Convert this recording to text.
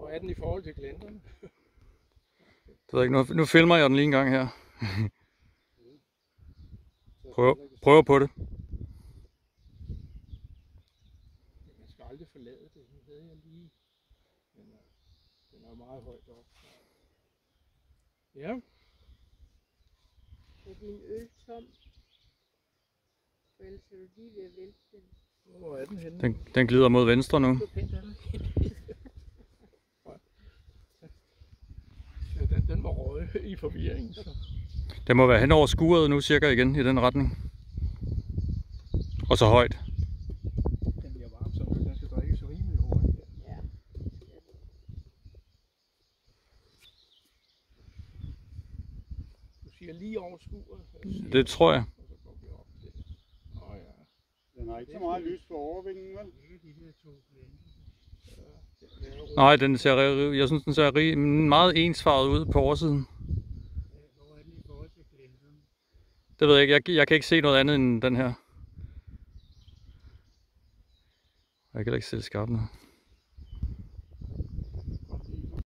Hvor er den i forhold til glenterne? Det ved jeg ikke. Nu filmer jeg den lige en gang her. Prøver på det. Man skal aldrig forlade det. Nu havde jeg lige. Den er meget højt op. Ja. Er din øl tom? For ellers er du lige ved at vælte den. Hvor er den henne? Den glider mod venstre nu. Ja, den må røge i forvirringen. Så. Den må være hen over skuret nu cirka igen i den retning. Og så højt. Den bliver varm, så den skal drikke så rimelig hurtigt. Ja. Du siger lige over skuret. Det tror jeg. Og så går vi op til. Ja. Den har ikke så meget lys på overvingen, vel? Nej, den ser, jeg synes den ser meget ensfarvet ud på oversiden. Hvor er den i forhold til glenterne? Det ved jeg ikke. Jeg kan ikke se noget andet end den her. Jeg kan heller ikke se det skarpt nu.